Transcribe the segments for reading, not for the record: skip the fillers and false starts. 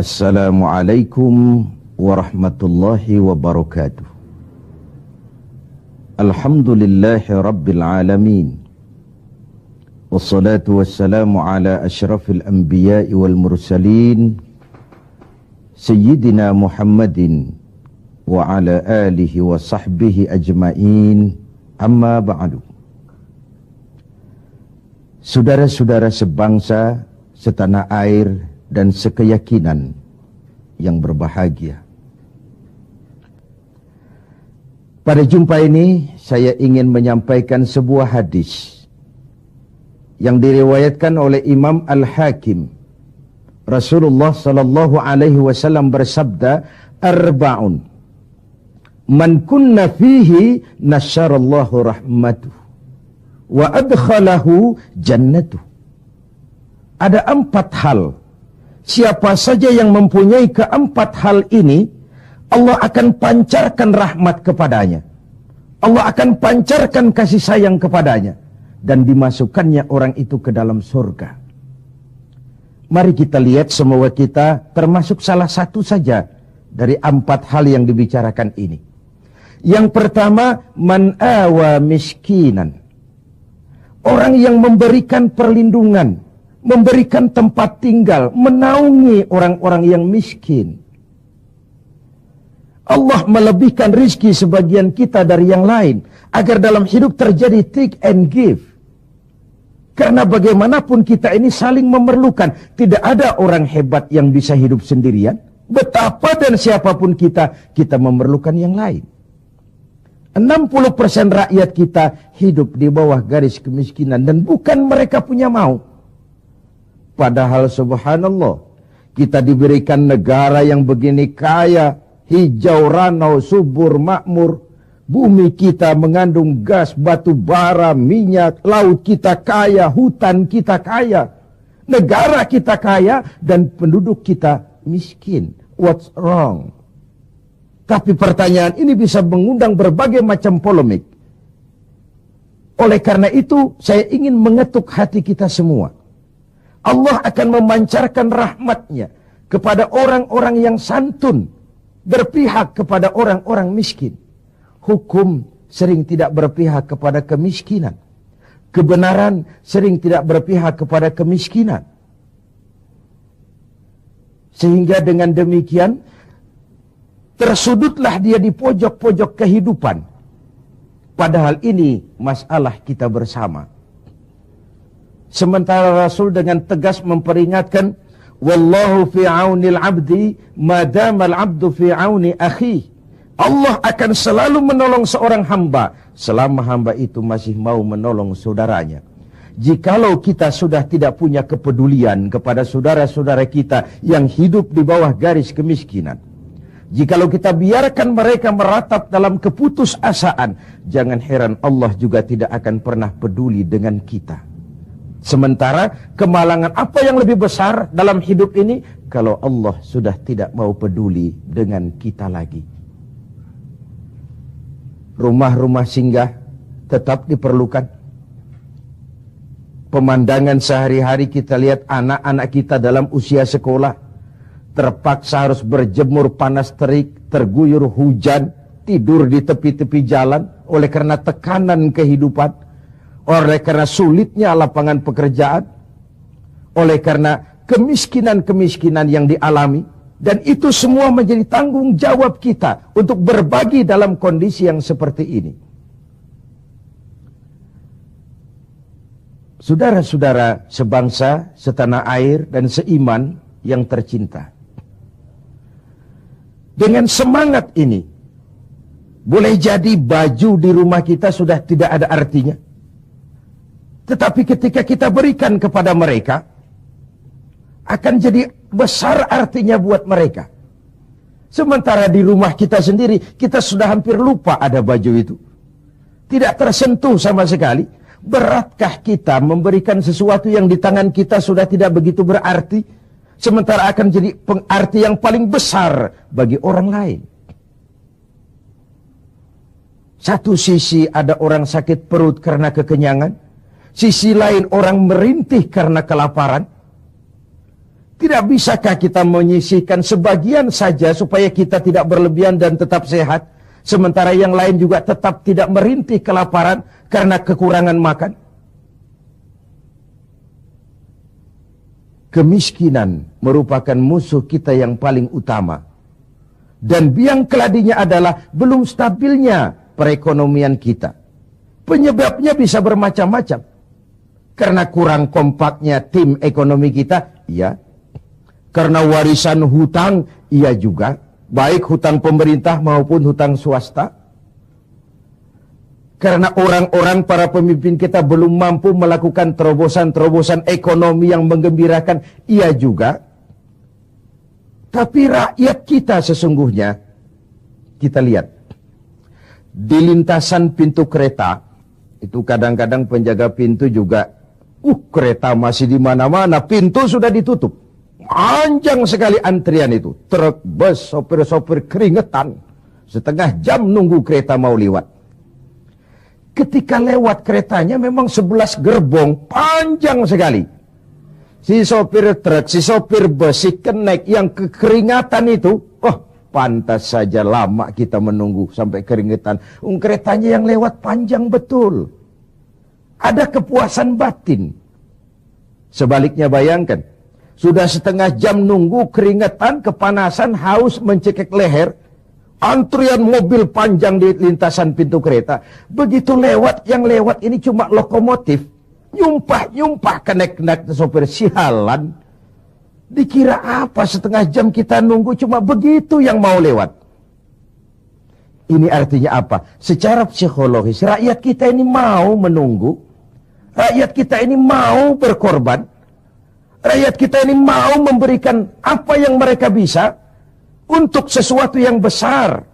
Assalamualaikum warahmatullahi wabarakatuh. Alhamdulillahi rabbil alamin. Wassalatu wassalamu ala ashrafil anbiya'i wal mursalin Sayyidina Muhammadin wa ala alihi wa sahbihi ajma'in. Amma ba'du. Saudara-saudara sebangsa, setanah air dan sekeyakinan yang berbahagia. Pada jumpa ini saya ingin menyampaikan sebuah hadis yang diriwayatkan oleh Imam Al-Hakim. Rasulullah sallallahu alaihi wasallam bersabda, "Arba'un man kunna fihi nasyarallahu rahmatuh wa adkhalahu jannatuh." Ada 4 hal. Siapa saja yang mempunyai keempat hal ini, Allah akan pancarkan rahmat kepadanya. Allah akan pancarkan kasih sayang kepadanya. Dan dimasukkannya orang itu ke dalam surga. Mari kita lihat semua kita termasuk salah satu saja dari 4 hal yang dibicarakan ini. Yang pertama, man awa miskinan. Orang yang memberikan perlindungan, memberikan tempat tinggal, menaungi orang-orang yang miskin. Allah melebihkan rizki sebagian kita dari yang lain, agar dalam hidup terjadi take and give. Karena bagaimanapun kita ini saling memerlukan. Tidak ada orang hebat yang bisa hidup sendirian. Betapa dan siapapun kita memerlukan yang lain. 60% rakyat kita hidup di bawah garis kemiskinan, dan bukan mereka punya mau. Padahal subhanallah, kita diberikan negara yang begini kaya, hijau, ranau, subur, makmur. Bumi kita mengandung gas, batu bara, minyak, laut kita kaya, hutan kita kaya. Negara kita kaya dan penduduk kita miskin. What's wrong? Tapi pertanyaan ini bisa mengundang berbagai macam polemik. Oleh karena itu, saya ingin mengetuk hati kita semua. Allah akan memancarkan rahmatnya kepada orang-orang yang santun, berpihak kepada orang-orang miskin. Hukum sering tidak berpihak kepada kemiskinan. Kebenaran sering tidak berpihak kepada kemiskinan. Sehingga dengan demikian, tersudutlah dia di pojok-pojok kehidupan. Padahal ini masalah kita bersama. Sementara Rasul dengan tegas memperingatkan, wallahu fi aunil abdi madamal abdu fi auni akhi. Allah akan selalu menolong seorang hamba selama hamba itu masih mau menolong saudaranya. Jikalau kita sudah tidak punya kepedulian kepada saudara-saudara kita yang hidup di bawah garis kemiskinan, jikalau kita biarkan mereka meratap dalam keputusasaan, jangan heran Allah juga tidak akan pernah peduli dengan kita. Sementara kemalangan apa yang lebih besar dalam hidup ini kalau Allah sudah tidak mau peduli dengan kita lagi. Rumah-rumah singgah tetap diperlukan. Pemandangan sehari-hari kita lihat anak-anak kita dalam usia sekolah terpaksa harus berjemur panas terik, terguyur hujan, tidur di tepi-tepi jalan oleh karena tekanan kehidupan. Oleh karena sulitnya lapangan pekerjaan, oleh karena kemiskinan-kemiskinan yang dialami, dan itu semua menjadi tanggung jawab kita untuk berbagi dalam kondisi yang seperti ini. Saudara-saudara sebangsa, setanah air, dan seiman yang tercinta. Dengan semangat ini, boleh jadi baju di rumah kita sudah tidak ada artinya. Tetapi ketika kita berikan kepada mereka, akan jadi besar artinya buat mereka. Sementara di rumah kita sendiri, kita sudah hampir lupa ada baju itu. Tidak tersentuh sama sekali. Beratkah kita memberikan sesuatu yang di tangan kita sudah tidak begitu berarti, sementara akan jadi pengarti yang paling besar bagi orang lain? Satu sisi ada orang sakit perut karena kekenyangan, sisi lain orang merintih karena kelaparan. Tidak bisakah kita menyisihkan sebagian saja supaya kita tidak berlebihan dan tetap sehat, sementara yang lain juga tetap tidak merintih kelaparan karena kekurangan makan? Kemiskinan merupakan musuh kita yang paling utama. Dan biang keladinya adalah belum stabilnya perekonomian kita. Penyebabnya bisa bermacam-macam. Karena kurang kompaknya tim ekonomi kita, iya. Karena warisan hutang, iya juga. Baik hutang pemerintah maupun hutang swasta. Karena orang-orang para pemimpin kita belum mampu melakukan terobosan-terobosan ekonomi yang menggembirakan, iya juga. Tapi rakyat kita sesungguhnya, kita lihat. Di lintasan pintu kereta, itu kadang-kadang penjaga pintu juga, kereta masih di mana-mana, pintu sudah ditutup. Panjang sekali antrian itu. Truk, bus, sopir-sopir keringetan. Setengah jam nunggu kereta mau lewat. Ketika lewat keretanya memang 11 gerbong, panjang sekali. Si sopir truk, si sopir bus, si kenek yang kekeringatan itu, pantas saja lama kita menunggu sampai keringetan. Keretanya yang lewat panjang betul. Ada kepuasan batin. Sebaliknya bayangkan, sudah setengah jam nunggu keringetan, kepanasan, haus, mencekik leher. Antrian mobil panjang di lintasan pintu kereta. Begitu lewat, yang lewat ini cuma lokomotif. Nyumpah-nyumpah kenek-kenek sopir, sialan. Dikira apa setengah jam kita nunggu, cuma begitu yang mau lewat. Ini artinya apa? Secara psikologis, rakyat kita ini mau menunggu. Rakyat kita ini mau berkorban. Rakyat kita ini mau memberikan apa yang mereka bisa untuk sesuatu yang besar,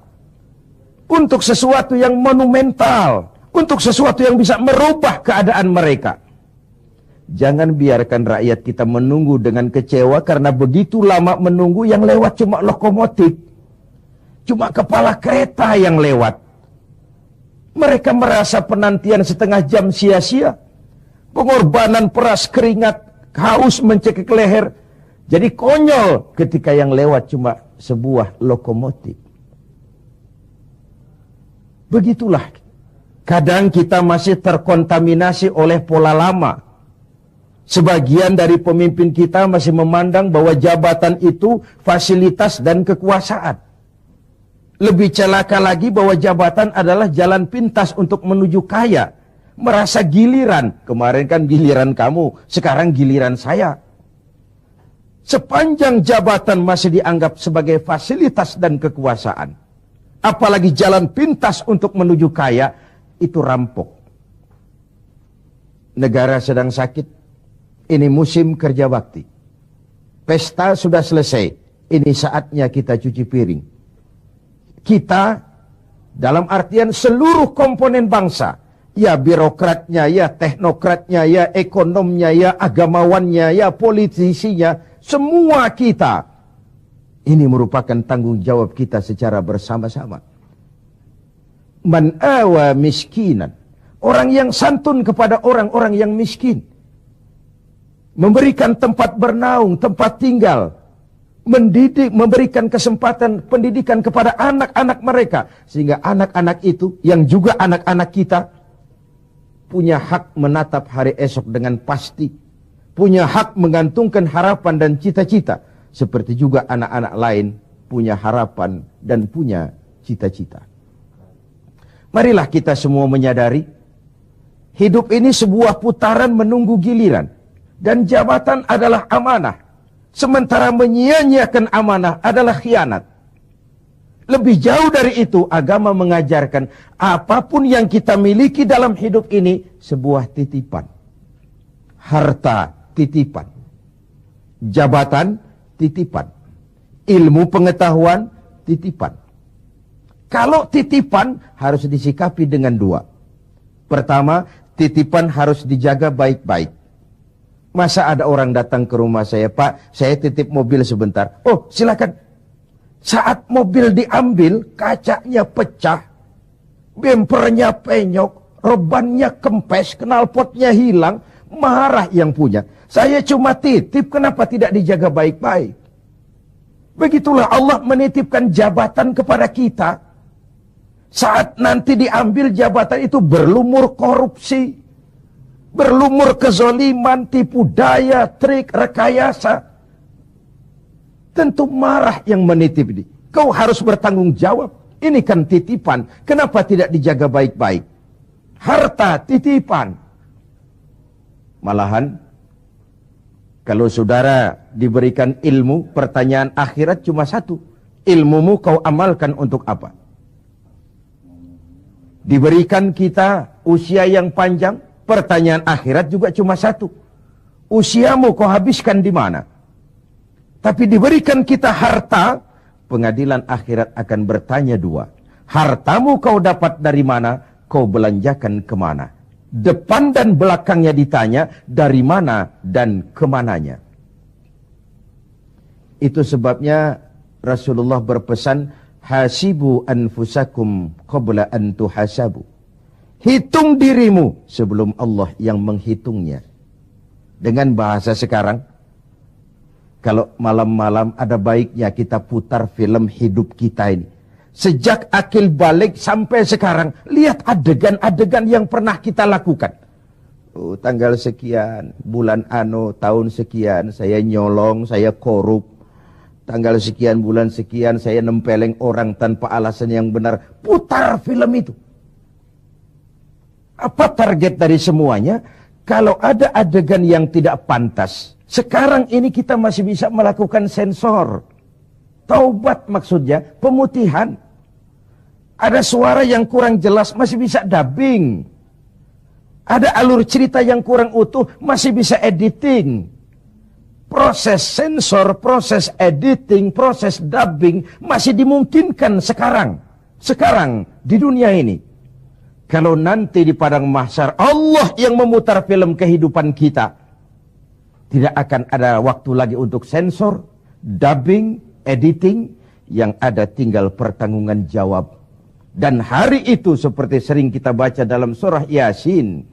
untuk sesuatu yang monumental, untuk sesuatu yang bisa merubah keadaan mereka. Jangan biarkan rakyat kita menunggu dengan kecewa karena begitu lama menunggu, yang lewat cuma lokomotif, cuma kepala kereta yang lewat. Mereka merasa penantian setengah jam sia-sia, pengorbanan peras keringat, haus mencekik leher. Jadi konyol ketika yang lewat cuma sebuah lokomotif. Begitulah. Kadang kita masih terkontaminasi oleh pola lama. Sebagian dari pemimpin kita masih memandang bahwa jabatan itu fasilitas dan kekuasaan. Lebih celaka lagi bahwa jabatan adalah jalan pintas untuk menuju kaya. Merasa giliran. Kemarin kan giliran kamu, sekarang giliran saya. Sepanjang jabatan masih dianggap sebagai fasilitas dan kekuasaan, apalagi jalan pintas untuk menuju kaya, itu rampok. Negara sedang sakit, ini musim kerja bakti. Pesta sudah selesai, ini saatnya kita cuci piring. Kita, dalam artian seluruh komponen bangsa, ya birokratnya, ya teknokratnya, ya ekonomnya, ya agamawannya, ya politisinya, semua kita, ini merupakan tanggung jawab kita secara bersama-sama. Man awa miskinan, orang yang santun kepada orang-orang yang miskin, memberikan tempat bernaung, tempat tinggal, mendidik, memberikan kesempatan pendidikan kepada anak-anak mereka, sehingga anak-anak itu yang juga anak-anak kita punya hak menatap hari esok dengan pasti. Punya hak menggantungkan harapan dan cita-cita. Seperti juga anak-anak lain punya harapan dan punya cita-cita. Marilah kita semua menyadari, hidup ini sebuah putaran menunggu giliran. Dan jabatan adalah amanah. Sementara menyia-nyiakan amanah adalah khianat. Lebih jauh dari itu, agama mengajarkan apapun yang kita miliki dalam hidup ini sebuah titipan. Harta titipan, jabatan titipan, ilmu pengetahuan titipan. Kalau titipan harus disikapi dengan dua. Pertama, titipan harus dijaga baik-baik. Masa ada orang datang ke rumah saya, Pak, saya titip mobil sebentar. Oh, silakan. Saat mobil diambil, kacanya pecah, bempernya penyok, rebannya kempes, knalpotnya hilang, Marah yang punya. Saya cuma titip, kenapa tidak dijaga baik-baik? Begitulah Allah menitipkan jabatan kepada kita. Saat nanti diambil jabatan itu berlumur korupsi, berlumur kezoliman, tipu daya, trik, rekayasa. Tentu marah yang menitip ini. Kau harus bertanggung jawab. Ini kan titipan. Kenapa tidak dijaga baik-baik? Harta titipan. Malahan, kalau saudara diberikan ilmu, pertanyaan akhirat cuma satu. Ilmumu kau amalkan untuk apa? Diberikan kita usia yang panjang, pertanyaan akhirat juga cuma satu. Usiamu kau habiskan di mana? Tapi diberikan kita harta, pengadilan akhirat akan bertanya dua. Hartamu kau dapat dari mana, kau belanjakan kemana? Depan dan belakangnya ditanya, dari mana dan kemananya. Itu sebabnya Rasulullah berpesan, hasibu anfusakum qabla an tuhasabu. Hitung dirimu sebelum Allah yang menghitungnya. Dengan bahasa sekarang, kalau malam-malam ada baiknya kita putar film hidup kita ini. Sejak akil balik sampai sekarang, lihat adegan-adegan yang pernah kita lakukan. Oh, tanggal sekian, bulan tahun sekian, saya nyolong, saya korup. Tanggal sekian, bulan sekian, saya nempeleng orang tanpa alasan yang benar. Putar film itu. Apa target dari semuanya? Kalau ada adegan yang tidak pantas, sekarang ini kita masih bisa melakukan sensor. Taubat maksudnya, pemutihan. Ada suara yang kurang jelas, masih bisa dubbing. Ada alur cerita yang kurang utuh, masih bisa editing. Proses sensor, proses editing, proses dubbing masih dimungkinkan sekarang. Sekarang, di dunia ini. Kalau nanti di padang mahsyar, Allah yang memutar film kehidupan kita, tidak akan ada waktu lagi untuk sensor, dubbing, editing, yang ada tinggal pertanggungan jawab. Dan hari itu seperti sering kita baca dalam surah Yasin,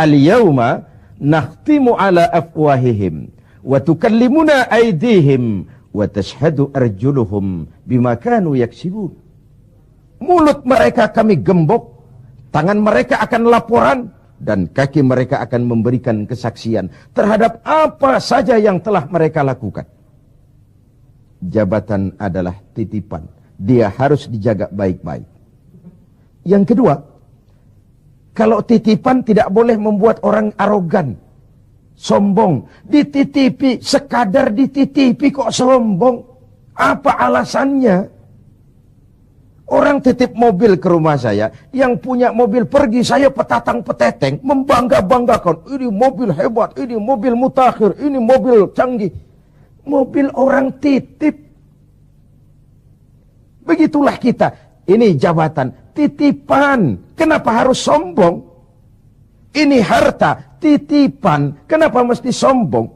al-yawma nakhtimu ala afwahihim wa tukallimuna aydihim wa tashhadu arjuluhum bima kanu yaksibun. Mulut mereka kami gembok, tangan mereka akan laporan, dan kaki mereka akan memberikan kesaksian terhadap apa saja yang telah mereka lakukan. Jabatan adalah titipan. Dia harus dijaga baik-baik. Yang kedua, kalau titipan tidak boleh membuat orang arogan, sombong. Dititipi, sekadar dititipi kok sombong. Apa alasannya? Orang titip mobil ke rumah saya, yang punya mobil pergi, saya petatang-peteteng, membangga-banggakan. Ini mobil hebat, ini mobil mutakhir, ini mobil canggih. Mobil orang titip. Begitulah kita. Ini jabatan, titipan. Kenapa harus sombong? Ini harta, titipan. Kenapa mesti sombong?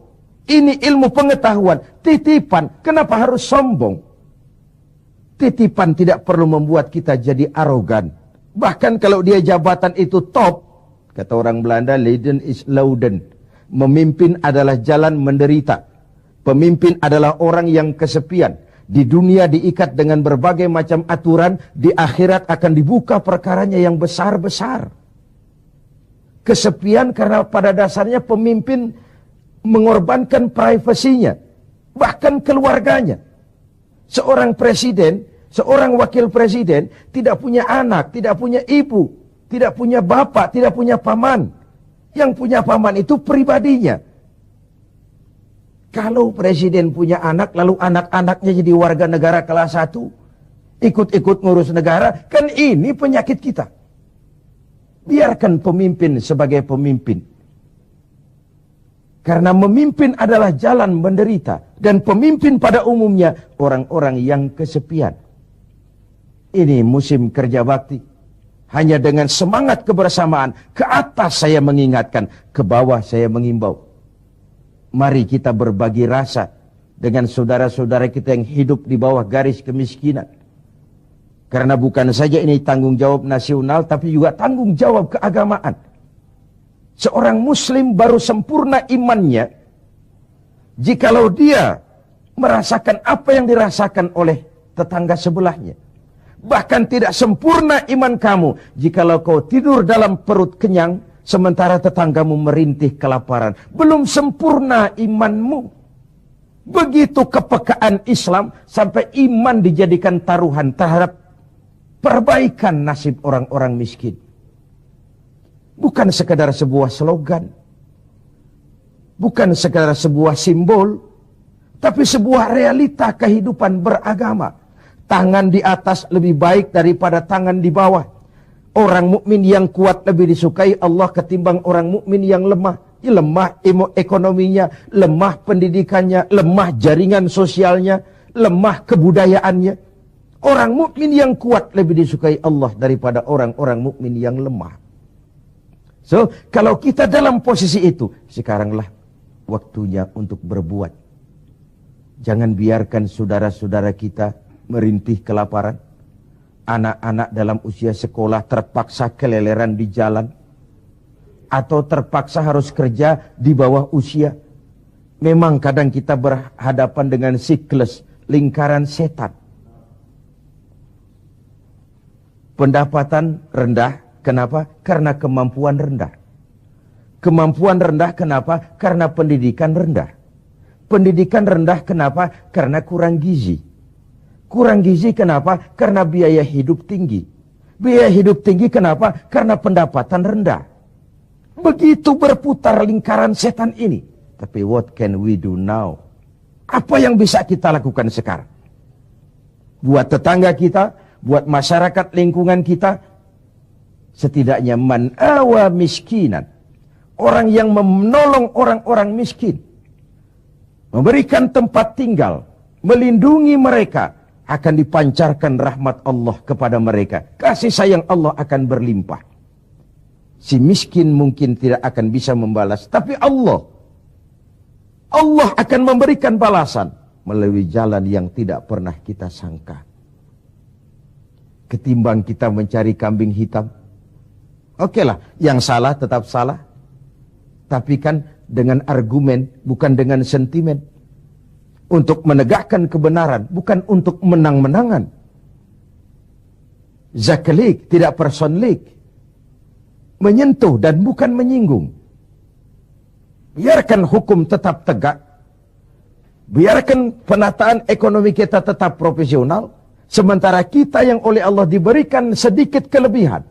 Ini ilmu pengetahuan, titipan. Kenapa harus sombong? Titipan tidak perlu membuat kita jadi arogan. Bahkan kalau dia jabatan itu top, kata orang Belanda, Leiden is Louden. Memimpin adalah jalan menderita. Pemimpin adalah orang yang kesepian. Di dunia diikat dengan berbagai macam aturan, di akhirat akan dibuka perkaranya yang besar-besar. Kesepian karena pada dasarnya pemimpin mengorbankan privasinya, bahkan keluarganya. Seorang presiden, seorang wakil presiden tidak punya anak, tidak punya ibu, tidak punya bapak, tidak punya paman. Yang punya paman itu pribadinya. Kalau presiden punya anak, lalu anak-anaknya jadi warga negara kelas 1, ikut-ikut ngurus negara, kan ini penyakit kita. Biarkan pemimpin sebagai pemimpin. Karena memimpin adalah jalan menderita. Dan pemimpin pada umumnya orang-orang yang kesepian. Ini musim kerja bakti. Hanya dengan semangat kebersamaan, ke atas saya mengingatkan, ke bawah saya mengimbau. Mari kita berbagi rasa dengan saudara-saudara kita yang hidup di bawah garis kemiskinan. Karena bukan saja ini tanggung jawab nasional, tapi juga tanggung jawab keagamaan. Seorang muslim baru sempurna imannya jikalau dia merasakan apa yang dirasakan oleh tetangga sebelahnya. Bahkan tidak sempurna iman kamu jikalau kau tidur dalam perut kenyang sementara tetanggamu merintih kelaparan. Belum sempurna imanmu. Begitu kepekaan Islam sampai iman dijadikan taruhan terhadap perbaikan nasib orang-orang miskin. Bukan sekadar sebuah slogan, bukan sekadar sebuah simbol, tapi sebuah realita kehidupan beragama. Tangan di atas lebih baik daripada tangan di bawah. Orang mukmin yang kuat lebih disukai Allah ketimbang orang mukmin yang lemah. Lemah ekonominya, lemah pendidikannya, lemah jaringan sosialnya, lemah kebudayaannya. Orang mukmin yang kuat lebih disukai Allah daripada orang-orang mukmin yang lemah. So, kalau kita dalam posisi itu, sekaranglah waktunya untuk berbuat. Jangan biarkan saudara-saudara kita merintih kelaparan. Anak-anak dalam usia sekolah terpaksa keleleran di jalan. Atau terpaksa harus kerja di bawah usia. Memang kadang kita berhadapan dengan siklus lingkaran setan. Pendapatan rendah, kenapa? Karena kemampuan rendah. Kemampuan rendah, kenapa? Karena pendidikan rendah. Pendidikan rendah, kenapa? Karena kurang gizi. Kurang gizi, kenapa? Karena biaya hidup tinggi. Biaya hidup tinggi, kenapa? Karena pendapatan rendah. Begitu berputar lingkaran setan ini. Tapi what can we do now? Apa yang bisa kita lakukan sekarang? Buat tetangga kita, buat masyarakat lingkungan kita, setidaknya man awa miskinan. Orang yang menolong orang-orang miskin. Memberikan tempat tinggal. Melindungi mereka. Akan dipancarkan rahmat Allah kepada mereka. Kasih sayang Allah akan berlimpah. Si miskin mungkin tidak akan bisa membalas. Tapi Allah akan memberikan balasan. Melalui jalan yang tidak pernah kita sangka. Ketimbang kita mencari kambing hitam. Oke lah, yang salah tetap salah. Tapi kan dengan argumen, bukan dengan sentimen. Untuk menegakkan kebenaran, bukan untuk menang-menangan. Zaklik, tidak personlik. Menyentuh dan bukan menyinggung. Biarkan hukum tetap tegak. Biarkan penataan ekonomi kita tetap profesional. Sementara kita yang oleh Allah diberikan sedikit kelebihan.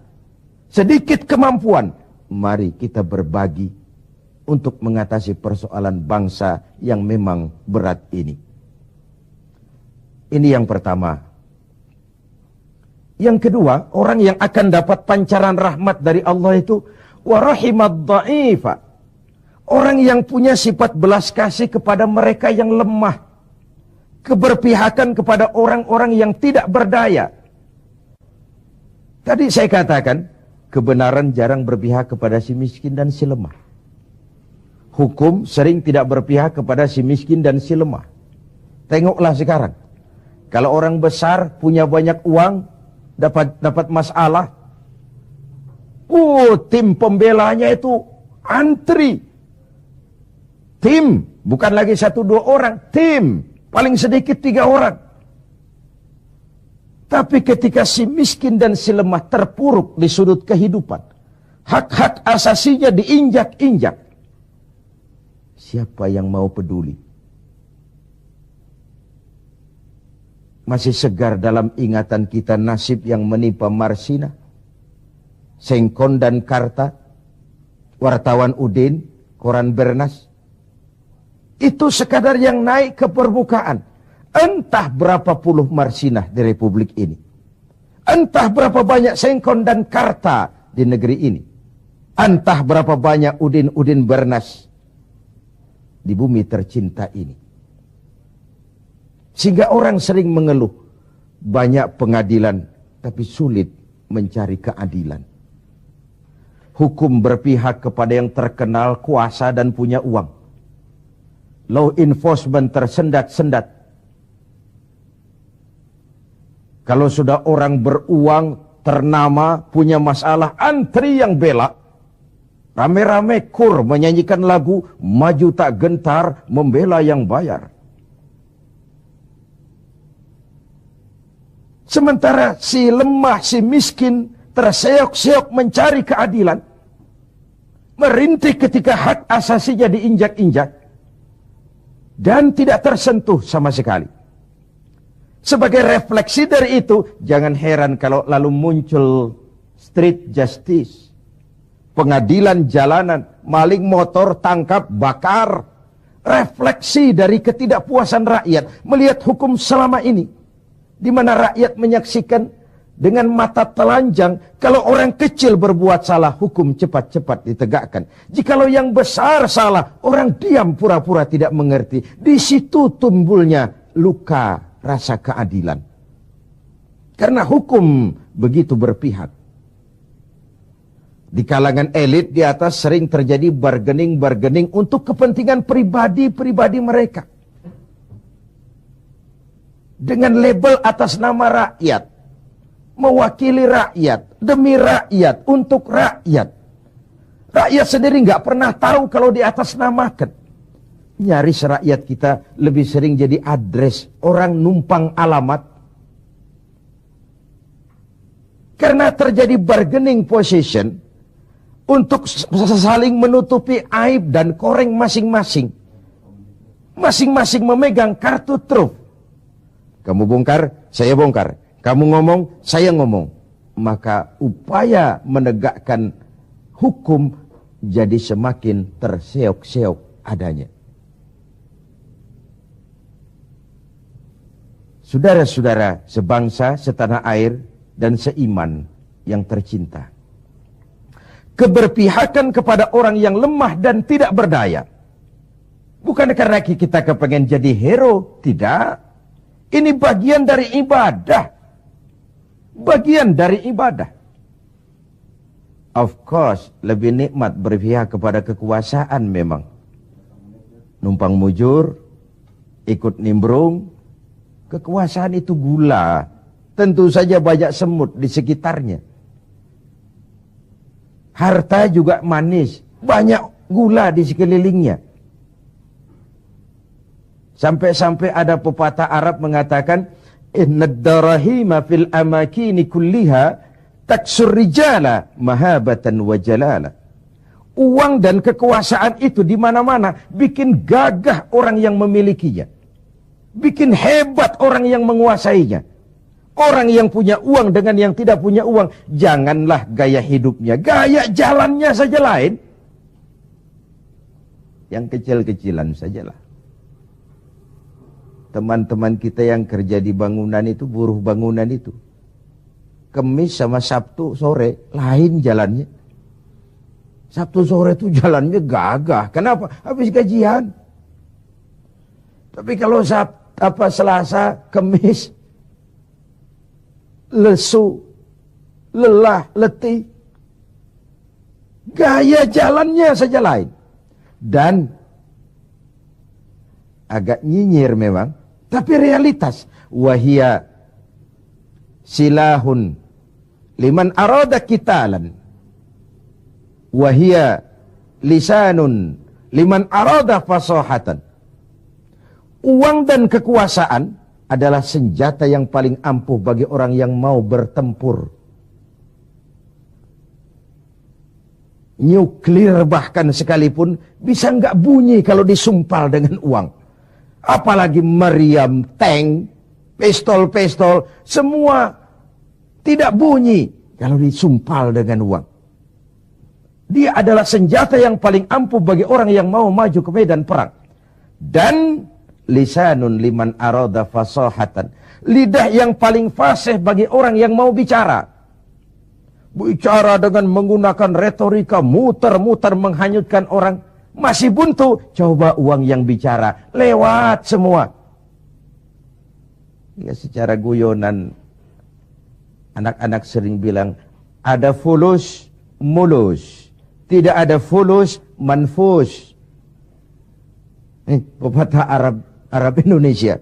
Sedikit kemampuan. Mari kita berbagi. Untuk mengatasi persoalan bangsa yang memang berat ini. Ini yang pertama. Yang kedua, orang yang akan dapat pancaran rahmat dari Allah itu warahimad dha'ifa. Orang yang punya sifat belas kasih kepada mereka yang lemah. Keberpihakan kepada orang-orang yang tidak berdaya. Tadi saya katakan, kebenaran jarang berpihak kepada si miskin dan si lemah. Hukum sering tidak berpihak kepada si miskin dan si lemah. Tengoklah sekarang. Kalau orang besar punya banyak uang, dapat masalah. Tim pembelanya itu antri. Tim, bukan lagi 1-2 orang. Tim, paling sedikit 3 orang. Tapi ketika si miskin dan si lemah terpuruk di sudut kehidupan, hak-hak asasinya diinjak-injak. Siapa yang mau peduli? Masih segar dalam ingatan kita nasib yang menimpa Marsina, Sengkon dan Karta, wartawan Udin, koran Bernas. Itu sekadar yang naik ke permukaan. Entah berapa puluh Marsinah di Republik ini. Entah berapa banyak Sengkon dan Karta di negeri ini. Entah berapa banyak Udin-Udin Bernas di bumi tercinta ini. Sehingga orang sering mengeluh, banyak pengadilan tapi sulit mencari keadilan. Hukum berpihak kepada yang terkenal, kuasa dan punya uang. Law enforcement tersendat-sendat. Kalau sudah orang beruang, ternama, punya masalah, antri yang bela. Rame-rame kur menyanyikan lagu maju tak gentar membela yang bayar. Sementara si lemah, si miskin terseok-seok mencari keadilan, merintih ketika hak asasinya diinjak-injak, dan tidak tersentuh sama sekali. Sebagai refleksi dari itu, jangan heran kalau lalu muncul street justice, pengadilan jalanan, maling motor tangkap, bakar. Refleksi dari ketidakpuasan rakyat melihat hukum selama ini, di mana rakyat menyaksikan dengan mata telanjang kalau orang kecil berbuat salah, hukum cepat-cepat ditegakkan. Jikalau yang besar salah, orang diam pura-pura tidak mengerti. Di situ tumbuhnya luka rasa keadilan. Karena hukum begitu berpihak. Di kalangan elit di atas sering terjadi bargaining untuk kepentingan pribadi-pribadi mereka. Dengan label atas nama rakyat, mewakili rakyat, demi rakyat, untuk rakyat. Rakyat sendiri nggak pernah tahu kalau di atas namakan. Nyaris rakyat kita lebih sering jadi address, orang numpang alamat. Karena terjadi bargaining position untuk saling menutupi aib dan koreng masing-masing. Masing-masing memegang kartu truf. Kamu bongkar, saya bongkar. Kamu ngomong, saya ngomong. Maka upaya menegakkan hukum jadi semakin terseok-seok adanya. Saudara-saudara sebangsa, setanah air, dan seiman yang tercinta. Keberpihakan kepada orang yang lemah dan tidak berdaya. Bukan karena kita kepengen jadi hero, tidak. Ini bagian dari ibadah. Bagian dari ibadah. Of course, lebih nikmat berpihak kepada kekuasaan memang. Numpang mujur, ikut nimbrung. Kekuasaan itu gula. Tentu saja banyak semut di sekitarnya. Harta juga manis. Banyak gula di sekelilingnya. Sampai-sampai ada pepatah Arab mengatakan, innad darahima fil amakini kulliha taksur rijala mahabatan wa jalala. Uang dan kekuasaan itu di mana-mana bikin gagah orang yang memilikinya. Bikin hebat orang yang menguasainya. Orang yang punya uang dengan yang tidak punya uang, janganlah gaya hidupnya, gaya jalannya saja lain. Yang kecil-kecilan sajalah. Teman-teman kita yang kerja di bangunan itu, buruh bangunan itu, Kemis sama Sabtu sore lain jalannya. Sabtu sore itu jalannya gagah. Kenapa? Habis gajian. Tapi kalau Selasa, Kemis, lesu, lelah, letih, gaya jalannya saja lain. Dan agak nyinyir memang, tapi realitas. Wahia silahun liman arada qitalan. Wahia lisanun liman arada fasahatan. Uang dan kekuasaan adalah senjata yang paling ampuh bagi orang yang mau bertempur. Nuklir bahkan sekalipun bisa nggak bunyi kalau disumpal dengan uang. Apalagi meriam, tank, pistol, semua tidak bunyi kalau disumpal dengan uang. Dia adalah senjata yang paling ampuh bagi orang yang mau maju ke medan perang. Dan lisanun liman arada fasahatan. Lidah yang paling fasih bagi orang yang mau bicara. Bicara dengan menggunakan retorika, muter-muter menghanyutkan orang. Masih buntu, coba uang yang bicara, lewat semua. Ya, secara guyonan, anak-anak sering bilang, ada fulus, mulus. Tidak ada fulus, manfus. Pepatah Arab Indonesia.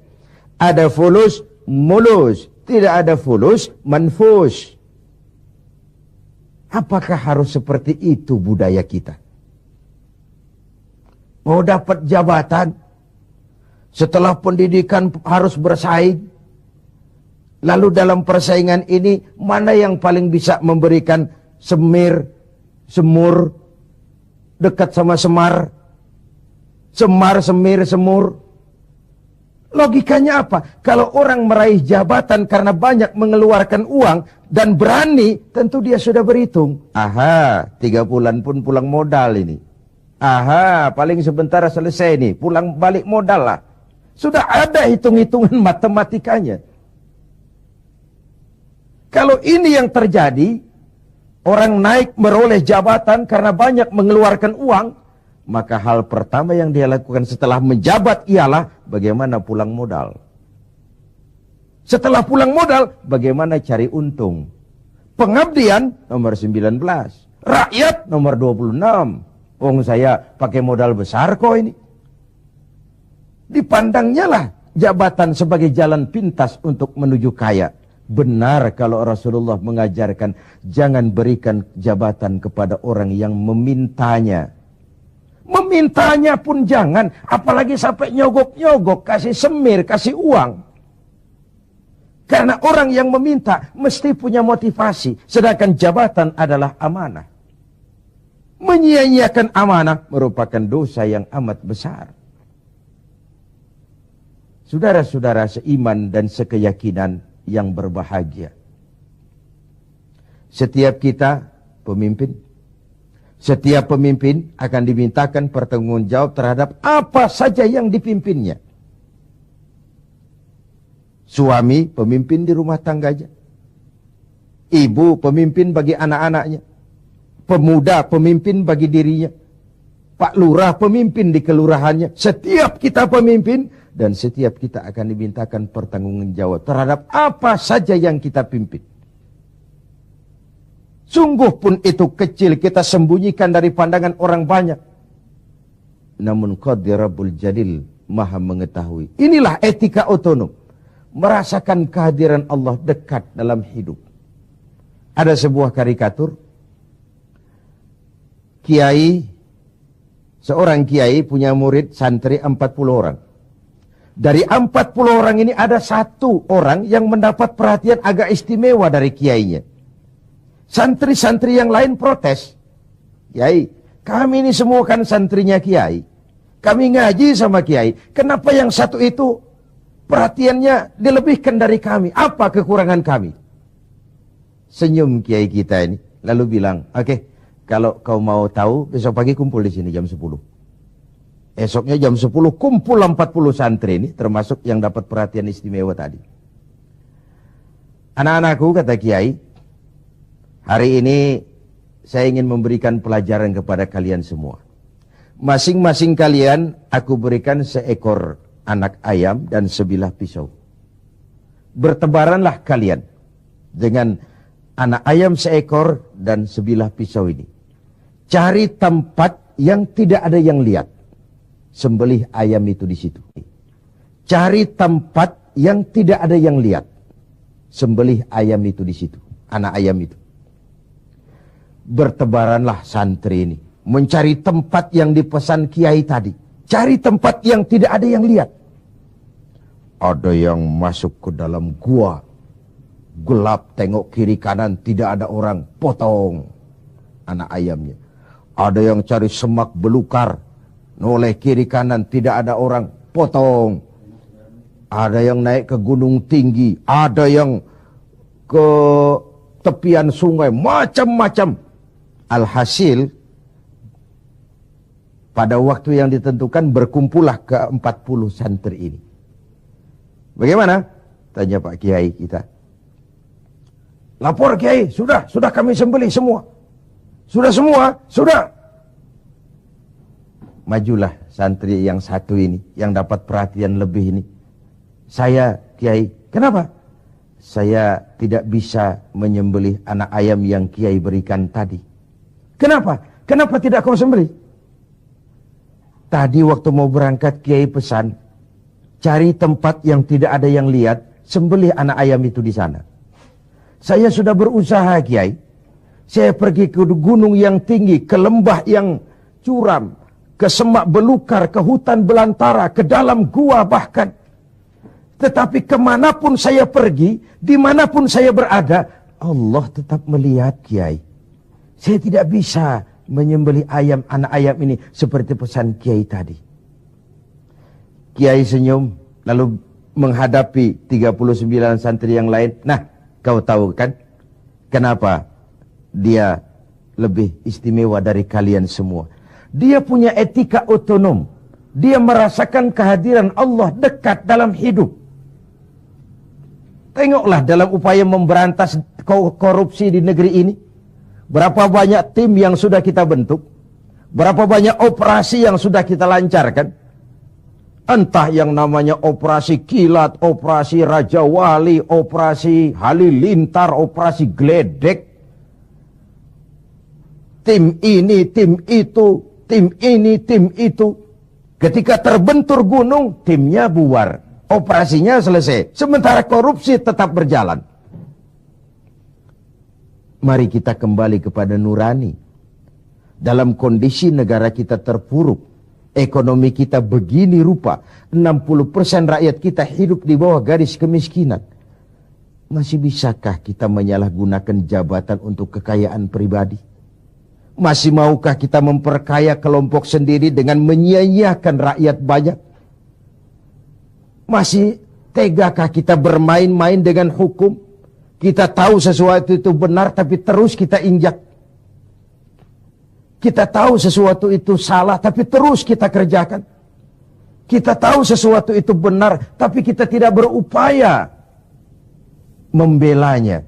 Ada fulus, mulus. Tidak ada fulus, manfus. Apakah harus seperti itu budaya kita? Mau dapat jabatan, setelah pendidikan harus bersaing. Lalu dalam persaingan ini, mana yang paling bisa memberikan semur, dekat sama semar, semir, semur. Logikanya apa? Kalau orang meraih jabatan karena banyak mengeluarkan uang dan berani, tentu dia sudah berhitung. Aha, 3 bulan pun pulang modal ini. Aha, paling sebentar selesai nih, pulang balik modal lah. Sudah ada hitung-hitungan matematikanya. Kalau ini yang terjadi, orang naik meroleh jabatan karena banyak mengeluarkan uang, maka hal pertama yang dia lakukan setelah menjabat ialah bagaimana pulang modal. Setelah pulang modal, bagaimana cari untung. Pengabdian nomor 19, rakyat nomor 26. Saya pakai modal besar kok ini. Dipandangnya lah jabatan sebagai jalan pintas untuk menuju kaya. Benar kalau Rasulullah mengajarkan jangan berikan jabatan kepada orang yang memintanya. Memintanya pun jangan, apalagi sampai nyogok-nyogok, kasih semir, kasih uang. Karena orang yang meminta mesti punya motivasi, sedangkan jabatan adalah amanah. Menyia-nyiakan amanah merupakan dosa yang amat besar. Saudara-saudara seiman dan sekeyakinan yang berbahagia. Setiap kita pemimpin, setiap pemimpin akan dimintakan pertanggungjawab terhadap apa saja yang dipimpinnya. Suami pemimpin di rumah tangganya, ibu pemimpin bagi anak-anaknya, pemuda pemimpin bagi dirinya, Pak Lurah pemimpin di kelurahannya. Setiap kita pemimpin. Dan setiap kita akan dimintakan pertanggungjawab terhadap apa saja yang kita pimpin. Sungguh pun itu kecil, kita sembunyikan dari pandangan orang banyak. Namun Qadir Rabbul Jalil maha mengetahui. Inilah etika otonom. Merasakan kehadiran Allah dekat dalam hidup. Ada sebuah karikatur. Seorang kiai punya murid santri 40 orang. Dari 40 orang ini ada 1 orang yang mendapat perhatian agak istimewa dari kiainya. Santri-santri yang lain protes. Kiai, kami ini semua kan santrinya kiai. Kami ngaji sama kiai. Kenapa yang 1 itu perhatiannya dilebihkan dari kami? Apa kekurangan kami? Senyum kiai kita ini. Lalu bilang, oke, kalau kau mau tahu besok pagi kumpul di sini jam 10. Esoknya jam 10 kumpul 40 santri ini, termasuk yang dapat perhatian istimewa tadi. Anak-anakku, kata kiai, hari ini saya ingin memberikan pelajaran kepada kalian semua. Masing-masing kalian aku berikan seekor anak ayam dan sebilah pisau. Bertebaranlah kalian dengan anak ayam seekor dan sebilah pisau ini. Cari tempat yang tidak ada yang lihat. Sembelih ayam itu di situ. Cari tempat yang tidak ada yang lihat. Sembelih ayam itu di situ. Anak ayam itu. Bertebaranlah santri ini. Mencari tempat yang dipesan kiai tadi. Cari tempat yang tidak ada yang lihat. Ada yang masuk ke dalam gua. Gelap, tengok kiri kanan, tidak ada orang. Potong anak ayamnya. Ada yang cari semak belukar. Noleh kiri kanan, tidak ada orang, potong. Ada yang naik ke gunung tinggi, ada yang ke tepian sungai, macam-macam. Alhasil, pada waktu yang ditentukan berkumpullah ke 40 santri ini. Bagaimana? Tanya Pak Kiai kita. Lapor Kiai, sudah kami sembelih semua. Sudah semua, sudah. Majulah santri yang 1 ini, yang dapat perhatian lebih ini. Saya, Kiai, kenapa? Saya tidak bisa menyembelih anak ayam yang Kiai berikan tadi. Kenapa? Kenapa tidak kau sembelih? Tadi waktu mau berangkat Kiai pesan, cari tempat yang tidak ada yang lihat, sembelih anak ayam itu di sana. Saya sudah berusaha Kiai. Saya pergi ke gunung yang tinggi, ke lembah yang curam, ke semak belukar, ke hutan belantara, ke dalam gua bahkan. Tetapi kemanapun saya pergi, dimanapun saya berada, Allah tetap melihat Kiai. Saya tidak bisa menyembelih ayam, anak ayam ini seperti pesan Kiai tadi. Kiai senyum, lalu menghadapi 39 santri yang lain. Nah, kau tahu kan kenapa dia lebih istimewa dari kalian semua? Dia punya etika otonom. Dia merasakan kehadiran Allah dekat dalam hidup. Tengoklah dalam upaya memberantas korupsi di negeri ini. Berapa banyak tim yang sudah kita bentuk. Berapa banyak operasi yang sudah kita lancarkan. Entah yang namanya operasi kilat, operasi Raja Wali, operasi Halilintar, operasi Gledek. Tim ini, tim itu, tim ini, tim itu. Ketika terbentur gunung, timnya bubar. Operasinya selesai. Sementara korupsi tetap berjalan. Mari kita kembali kepada nurani. Dalam kondisi negara kita terpuruk, ekonomi kita begini rupa, 60% rakyat kita hidup di bawah garis kemiskinan. Masih bisakah kita menyalahgunakan jabatan untuk kekayaan pribadi? Masih maukah kita memperkaya kelompok sendiri dengan menyia-nyiakan rakyat banyak? Masih tegakah kita bermain-main dengan hukum? Kita tahu sesuatu itu benar tapi terus kita injak. Kita tahu sesuatu itu salah tapi terus kita kerjakan. Kita tahu sesuatu itu benar tapi kita tidak berupaya membelanya.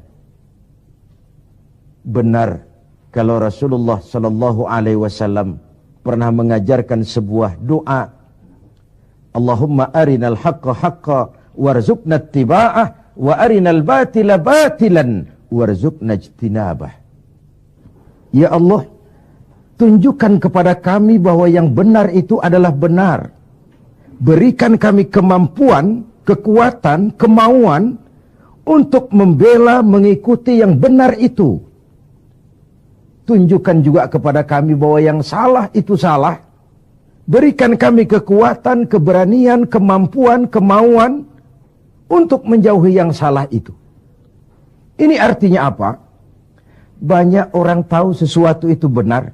Benar kalau Rasulullah sallallahu alaihi wasallam pernah mengajarkan sebuah doa. Allahumma arinal haqqa haqqa warzuqna ittiba'ah wa arinal batila batilan warzuqna ijtinabah. Ya Allah, tunjukkan kepada kami bahwa yang benar itu adalah benar. Berikan kami kemampuan, kekuatan, kemauan untuk membela, mengikuti yang benar itu. Tunjukkan juga kepada kami bahwa yang salah itu salah. Berikan kami kekuatan, keberanian, kemampuan, kemauan untuk menjauhi yang salah itu. Ini artinya apa? Banyak orang tahu sesuatu itu benar,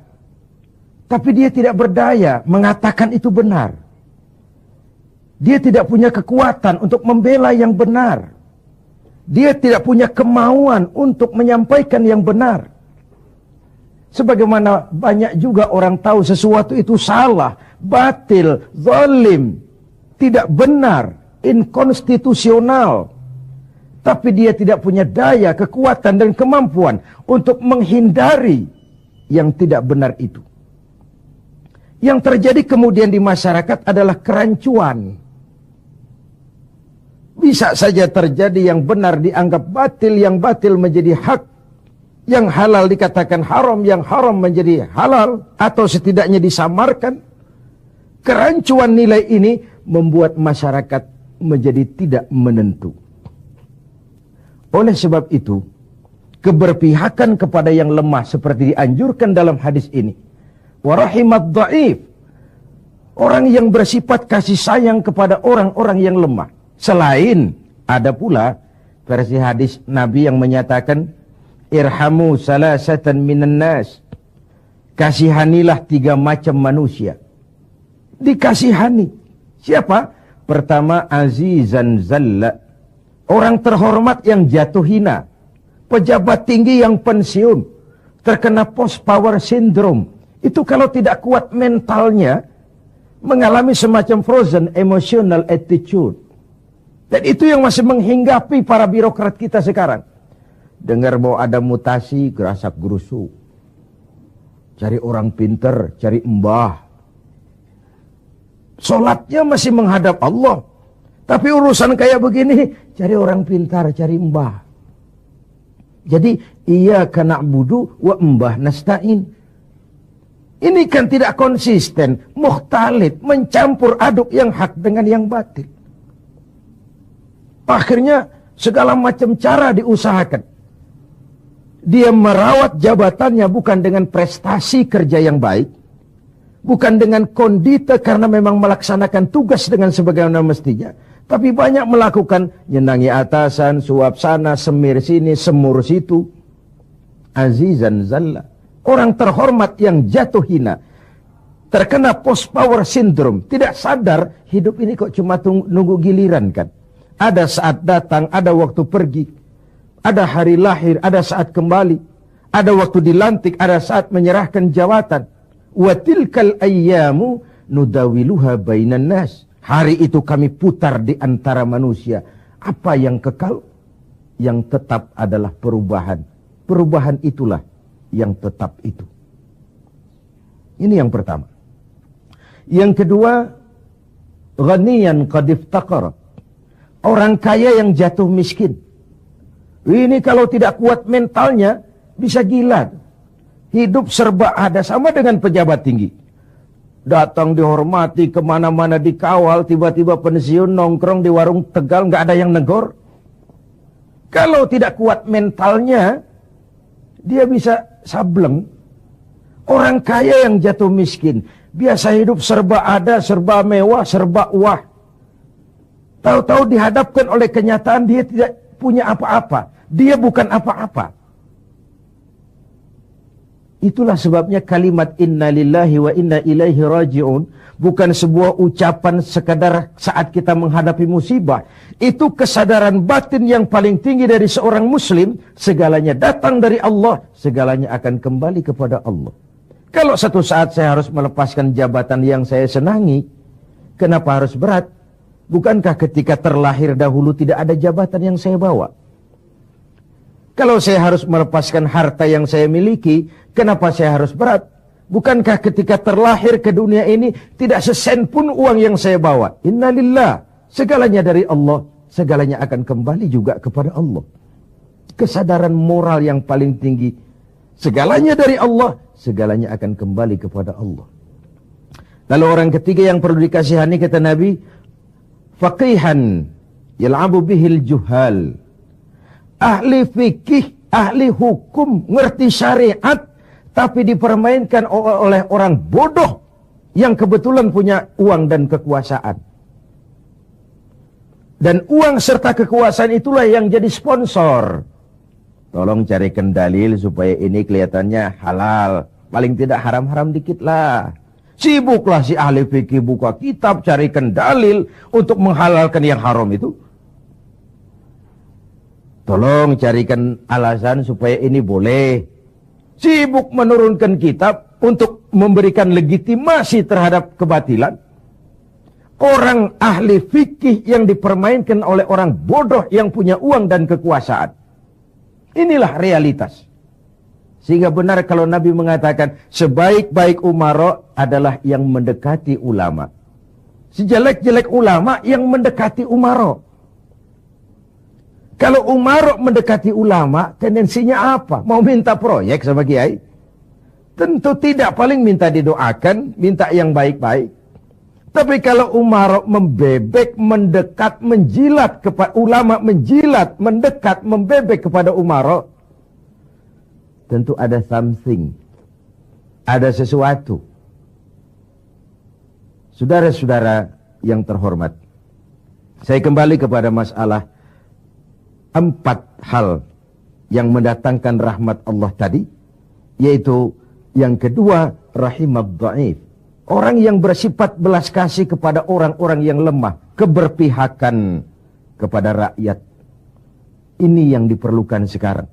tapi dia tidak berdaya mengatakan itu benar. Dia tidak punya kekuatan untuk membela yang benar. Dia tidak punya kemauan untuk menyampaikan yang benar. Sebagaimana banyak juga orang tahu sesuatu itu salah, batil, zalim, tidak benar, inkonstitusional. Tapi dia tidak punya daya, kekuatan dan kemampuan untuk menghindari yang tidak benar itu. Yang terjadi kemudian di masyarakat adalah kerancuan. Bisa saja terjadi yang benar dianggap batil, yang batil menjadi hak. Yang halal dikatakan haram, yang haram menjadi halal, atau setidaknya disamarkan. Kerancuan nilai ini membuat masyarakat menjadi tidak menentu. Oleh sebab itu, keberpihakan kepada yang lemah seperti dianjurkan dalam hadis ini. Warahimat dhaif. Orang yang bersifat kasih sayang kepada orang-orang yang lemah. Selain ada pula versi hadis Nabi yang menyatakan, irhamu salasatan minan nas. Kasihanilah 3 macam manusia. Dikasihani. Siapa? Pertama, azizan zalla. Orang terhormat yang jatuh hina. Pejabat tinggi yang pensiun. Terkena post power syndrome. Itu kalau tidak kuat mentalnya, mengalami semacam frozen emotional attitude. Dan itu yang masih menghinggapi para birokrat kita sekarang. Dengar mau ada mutasi, gerasak gerusuk. Cari orang pinter, cari mbah. Solatnya masih menghadap Allah. Tapi urusan kayak begini, cari orang pintar, cari mbah. Jadi, iyyaka na'budu wa mbah nasta'in. Ini kan tidak konsisten, mukhtalid, mencampur aduk yang hak dengan yang batil. Akhirnya segala macam cara diusahakan. Dia merawat jabatannya bukan dengan prestasi kerja yang baik, bukan dengan kondite karena memang melaksanakan tugas dengan sebagaimana mestinya, tapi banyak melakukan nyenangi atasan, suap sana, semir sini, semur situ. Azizan zalla. Orang terhormat yang jatuh hina, terkena post power syndrome, tidak sadar hidup ini kok cuma nunggu giliran kan. Ada saat datang, ada waktu pergi. Ada hari lahir, ada saat kembali. Ada waktu dilantik, ada saat menyerahkan jawatan. Wa tilkal ayyamu nudawiluha bainan nas. Hari itu kami putar di antara manusia. Apa yang kekal? Yang tetap adalah perubahan. Perubahan itulah yang tetap itu. Ini yang pertama. Yang kedua, ghaniyan qad iftaqara. Orang kaya yang jatuh miskin. Ini kalau tidak kuat mentalnya, bisa gila. Hidup serba ada, sama dengan pejabat tinggi. Datang dihormati, kemana-mana dikawal, tiba-tiba pensiun, nongkrong di warung Tegal, nggak ada yang negor. Kalau tidak kuat mentalnya, dia bisa sableng. Orang kaya yang jatuh miskin, biasa hidup serba ada, serba mewah, serba wah. Tahu-tahu dihadapkan oleh kenyataan dia tidak punya apa-apa. Dia bukan apa-apa. Itulah sebabnya kalimat inna lillahi wa inna ilaihi raji'un bukan sebuah ucapan sekadar saat kita menghadapi musibah. Itu kesadaran batin yang paling tinggi dari seorang muslim. Segalanya datang dari Allah, segalanya akan kembali kepada Allah. Kalau satu saat saya harus melepaskan jabatan yang saya senangi, kenapa harus berat? Bukankah ketika terlahir dahulu tidak ada jabatan yang saya bawa? Kalau saya harus melepaskan harta yang saya miliki, kenapa saya harus berat? Bukankah ketika terlahir ke dunia ini tidak sesen pun uang yang saya bawa? Innalillah, segalanya dari Allah, segalanya akan kembali juga kepada Allah. Kesadaran moral yang paling tinggi, segalanya dari Allah, segalanya akan kembali kepada Allah. Lalu orang ketiga yang perlu dikasihani kata Nabi, faqihan yal'abu bihil juhal. Ahli fikih, ahli hukum, ngerti syariat, tapi dipermainkan oleh orang bodoh yang kebetulan punya uang dan kekuasaan. Dan uang serta kekuasaan itulah yang jadi sponsor. Tolong carikan dalil supaya ini kelihatannya halal. Paling tidak haram-haram dikit lah. Sibuklah si ahli fikih buka kitab, carikan dalil untuk menghalalkan yang haram itu. Tolong carikan alasan supaya ini boleh. Sibuk menurunkan kitab untuk memberikan legitimasi terhadap kebatilan. Orang ahli fikih yang dipermainkan oleh orang bodoh yang punya uang dan kekuasaan. Inilah realitas. Sehingga benar kalau Nabi mengatakan sebaik-baik umara adalah yang mendekati ulama. Sejelek-jelek ulama yang mendekati umara. Kalau umara mendekati ulama, tendensinya apa? Mau minta proyek sama kiai? Tentu tidak, paling minta didoakan, minta yang baik-baik. Tapi kalau umara membebek, mendekat, menjilat kepada ulama, menjilat, mendekat, membebek kepada umara, tentu ada something, ada sesuatu. Saudara-saudara yang terhormat, saya kembali kepada masalah 4 hal yang mendatangkan rahmat Allah tadi, yaitu yang kedua, rahimad dhaif. Orang yang bersifat belas kasih kepada orang-orang yang lemah, keberpihakan kepada rakyat. Ini yang diperlukan sekarang.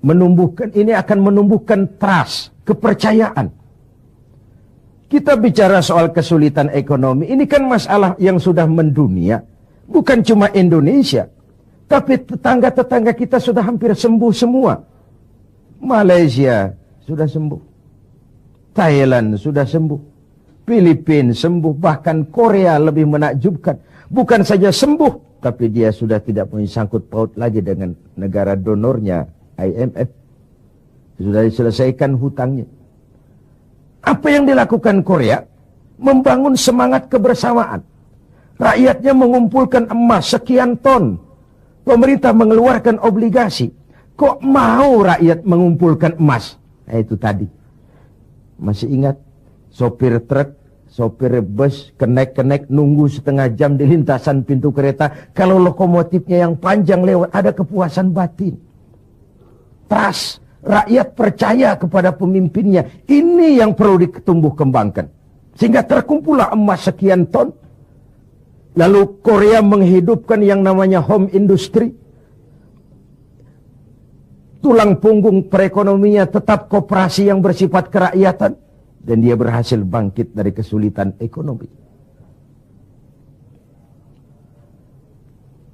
Ini akan menumbuhkan trust, kepercayaan. Kita bicara soal kesulitan ekonomi, ini kan masalah yang sudah mendunia, bukan cuma Indonesia. Tapi tetangga-tetangga kita sudah hampir sembuh semua. Malaysia sudah sembuh. Thailand sudah sembuh. Filipina sembuh. Bahkan Korea lebih menakjubkan. Bukan saja sembuh, tapi dia sudah tidak punya sangkut paut lagi dengan negara donornya, IMF. Sudah diselesaikan hutangnya. Apa yang dilakukan Korea? Membangun semangat kebersamaan. Rakyatnya mengumpulkan emas sekian ton. Pemerintah mengeluarkan obligasi. Kok mau rakyat mengumpulkan emas? Nah, itu tadi. Masih ingat? Sopir truk, sopir bus, kenek-kenek nunggu setengah jam di lintasan pintu kereta. Kalau lokomotifnya yang panjang lewat, ada kepuasan batin. Trust, rakyat percaya kepada pemimpinnya. Ini yang perlu ditumbuh kembangkan. Sehingga terkumpullah emas sekian ton. Lalu Korea menghidupkan yang namanya home industry. Tulang punggung perekonominya tetap koperasi yang bersifat kerakyatan. Dan dia berhasil bangkit dari kesulitan ekonomi.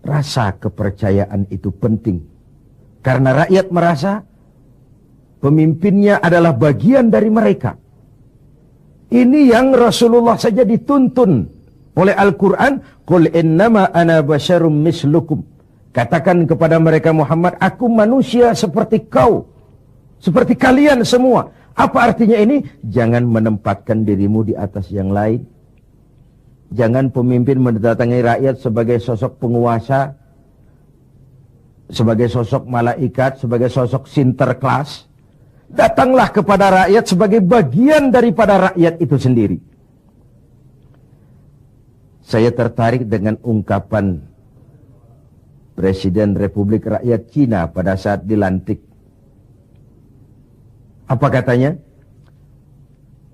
Rasa kepercayaan itu penting. Karena rakyat merasa pemimpinnya adalah bagian dari mereka. Ini yang Rasulullah saja dituntun oleh Al-Quran. Qul innama ana basyarum mislukum. Katakan kepada mereka Muhammad, aku manusia seperti kau. Seperti kalian semua. Apa artinya ini? Jangan menempatkan dirimu di atas yang lain. Jangan pemimpin mendatangi rakyat sebagai sosok penguasa. Sebagai sosok malaikat, sebagai sosok sinterklas. Datanglah kepada rakyat sebagai bagian daripada rakyat itu sendiri. Saya tertarik dengan ungkapan Presiden Republik Rakyat Cina pada saat dilantik. Apa katanya?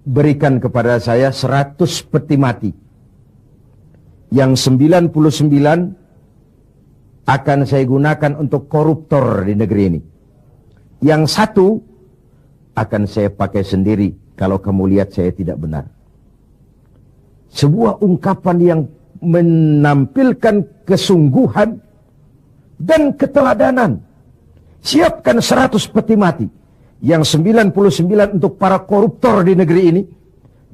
Berikan kepada saya 100 peti mati. Yang 99 akan saya gunakan untuk koruptor di negeri ini. Yang 1 akan saya pakai sendiri kalau kamu lihat saya tidak benar. Sebuah ungkapan yang menampilkan kesungguhan dan keteladanan. Siapkan 100 peti mati. Yang 99 untuk para koruptor di negeri ini.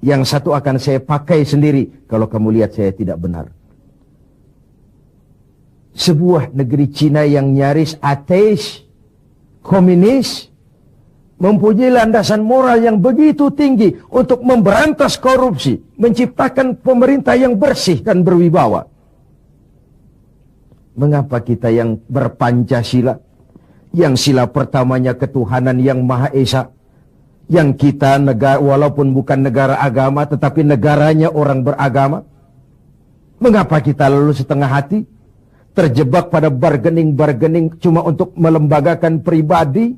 Yang 1 akan saya pakai sendiri kalau kamu lihat saya tidak benar. Sebuah negeri Cina yang nyaris ateis, komunis, mempunyai landasan moral yang begitu tinggi untuk memberantas korupsi, menciptakan pemerintah yang bersih dan berwibawa. Mengapa kita yang berpancasila, yang sila pertamanya ketuhanan yang Maha Esa, yang kita negara walaupun bukan negara agama tetapi negaranya orang beragama, mengapa kita lalu setengah hati terjebak pada bargaining cuma untuk melembagakan pribadi,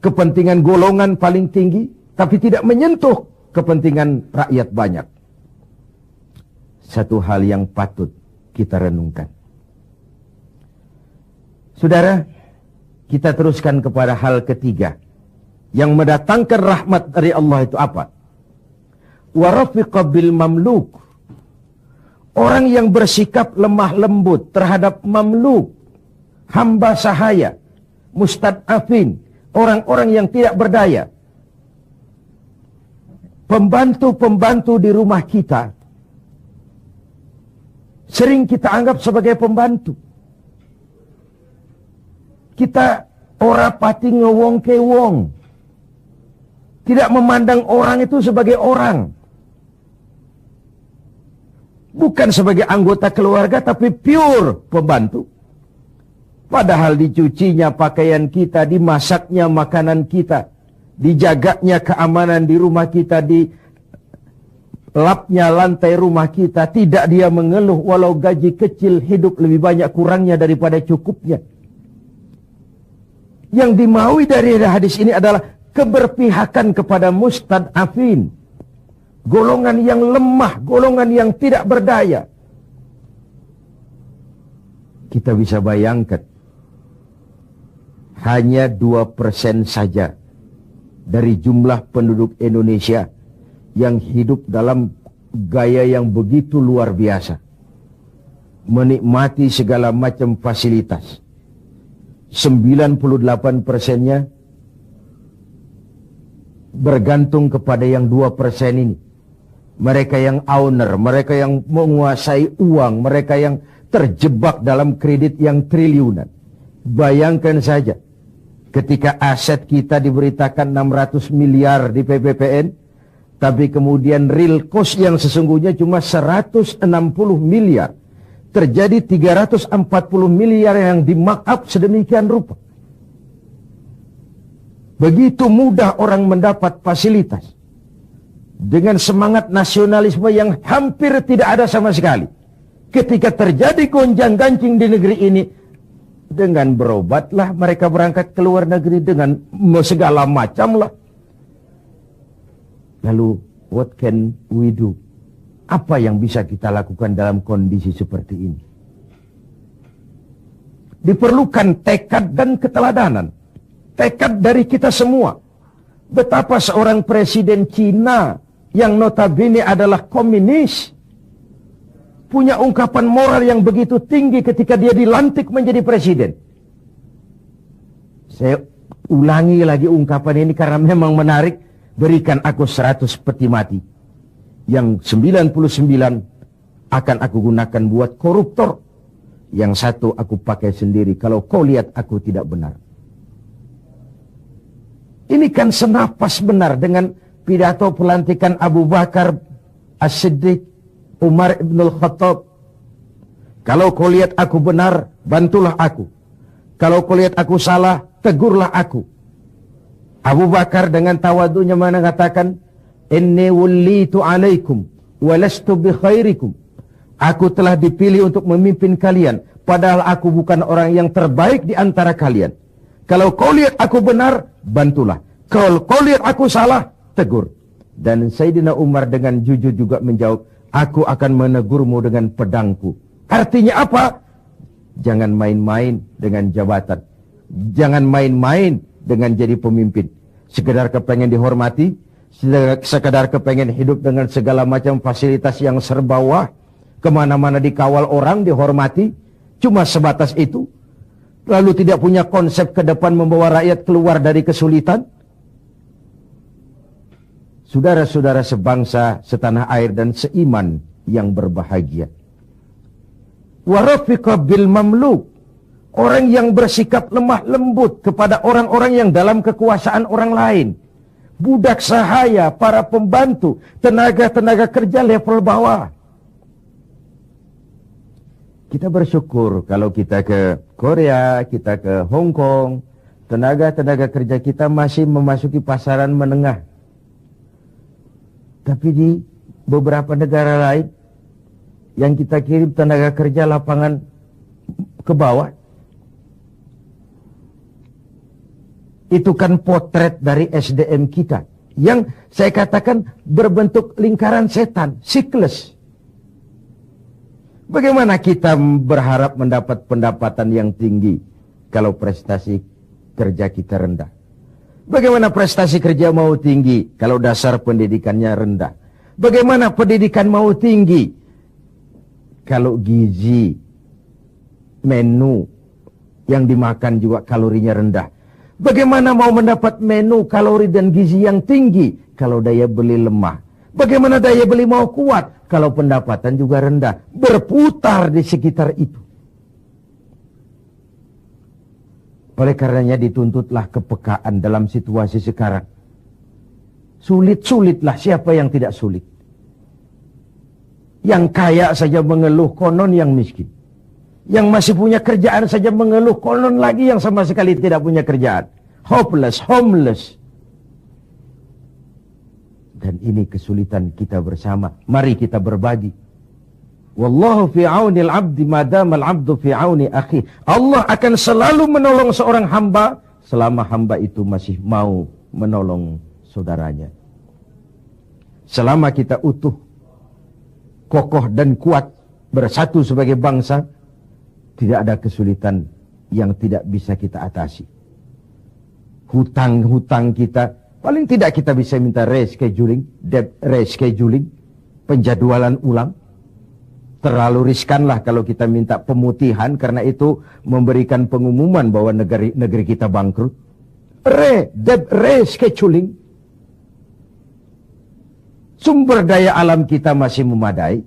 kepentingan golongan paling tinggi, tapi tidak menyentuh kepentingan rakyat banyak? Satu hal yang patut kita renungkan. Saudara, kita teruskan kepada hal ketiga. Yang mendatangkan rahmat dari Allah itu apa? Warafiqa bil mamluk. Orang yang bersikap lemah lembut terhadap mamluk, hamba sahaya, mustad'afin, orang-orang yang tidak berdaya. Pembantu-pembantu di rumah kita sering kita anggap sebagai pembantu. Kita ora pati ngewong ke wong. Tidak memandang orang itu sebagai orang. Bukan sebagai anggota keluarga, tapi pure pembantu. Padahal dicucinya pakaian kita, dimasaknya makanan kita, dijaganya keamanan di rumah kita, di lapnya lantai rumah kita. Tidak dia mengeluh walau gaji kecil, hidup lebih banyak kurangnya daripada cukupnya. Yang dimaui dari hadis ini adalah keberpihakan kepada mustad'afin. Golongan yang lemah, golongan yang tidak berdaya. Kita bisa bayangkan, hanya 2% saja dari jumlah penduduk Indonesia yang hidup dalam gaya yang begitu luar biasa. Menikmati segala macam fasilitas. 98%-nya bergantung kepada yang 2% ini. Mereka yang owner, mereka yang menguasai uang, mereka yang terjebak dalam kredit yang triliunan. Bayangkan saja, ketika aset kita diberitakan 600 miliar di PPPN, tapi kemudian real cost yang sesungguhnya cuma 160 miliar. Terjadi 340 miliar yang di markup sedemikian rupa. Begitu mudah orang mendapat fasilitas. Dengan semangat nasionalisme yang hampir tidak ada sama sekali. Ketika terjadi gonjang-ganjing di negeri ini, dengan berobatlah mereka berangkat ke luar negeri dengan segala macam lah. Lalu, what can we do? Apa yang bisa kita lakukan dalam kondisi seperti ini? Diperlukan tekad dan keteladanan. Tekad dari kita semua. Betapa seorang presiden Cina yang notabene adalah komunis punya ungkapan moral yang begitu tinggi ketika dia dilantik menjadi presiden. Saya ulangi lagi ungkapan ini karena memang menarik. Berikan aku 100 peti mati. Yang 99 akan aku gunakan buat koruptor. Yang 1 aku pakai sendiri kalau kau lihat aku tidak benar. Ini kan senapas benar dengan pidato pelantikan Abu Bakar As-Siddiq, Umar ibn al-Khattab. Kalau kau lihat aku benar, bantulah aku. Kalau kau lihat aku salah, tegurlah aku. Abu Bakar dengan tawadunya mengatakan, Inni wullitu alaikum, walastu bi khairikum. Aku telah dipilih untuk memimpin kalian, padahal aku bukan orang yang terbaik di antara kalian. Kalau kau lihat aku benar, bantulah. Kalau kau lihat aku salah, tegur. Dan Sayyidina Umar dengan jujur juga menjawab, aku akan menegurmu dengan pedangku. Artinya apa? Jangan main-main dengan jabatan. Jangan main-main dengan jadi pemimpin. Sekedar kepengen dihormati, sekedar kepengen hidup dengan segala macam fasilitas yang serba wah, kemana-mana dikawal orang, dihormati, cuma sebatas itu. Lalu tidak punya konsep ke depan membawa rakyat keluar dari kesulitan. Saudara-saudara sebangsa, setanah air dan seiman yang berbahagia. Warafiqa bil mamluk. Orang yang bersikap lemah lembut kepada orang-orang yang dalam kekuasaan orang lain. Budak sahaya, para pembantu, tenaga-tenaga kerja level bawah. Kita bersyukur kalau kita ke Korea, kita ke Hong Kong, tenaga-tenaga kerja kita masih memasuki pasaran menengah. Tapi di beberapa negara lain, yang kita kirim tenaga kerja lapangan ke bawah, itu kan potret dari SDM kita. Yang saya katakan berbentuk lingkaran setan, siklus. Bagaimana kita berharap mendapat pendapatan yang tinggi kalau prestasi kerja kita rendah? Bagaimana prestasi kerja mau tinggi kalau dasar pendidikannya rendah? Bagaimana pendidikan mau tinggi kalau gizi, menu yang dimakan juga kalorinya rendah? Bagaimana mau mendapat menu kalori dan gizi yang tinggi kalau daya beli lemah? Bagaimana daya beli mau kuat kalau pendapatan juga rendah? Berputar di sekitar itu. Oleh karenanya dituntutlah kepekaan dalam situasi sekarang. Sulit-sulitlah, siapa yang tidak sulit? Yang kaya saja mengeluh, konon yang miskin. Yang masih punya kerjaan saja mengeluh, konon lagi yang sama sekali tidak punya kerjaan. Hopeless, homeless. Dan ini kesulitan kita bersama. Mari kita berbagi. Wallahu fi aunil abdi madamal abdu fi auni akhi. Allah akan selalu menolong seorang hamba selama hamba itu masih mau menolong saudaranya. Selama kita utuh, kokoh dan kuat, bersatu sebagai bangsa, tidak ada kesulitan yang tidak bisa kita atasi. Hutang-hutang kita, paling tidak kita bisa minta rescheduling, debt rescheduling, penjadwalan ulang. Terlalu riskanlah kalau kita minta pemutihan, karena itu memberikan pengumuman bahwa negeri kita bangkrut. Debt rescheduling. Sumber daya alam kita masih memadai.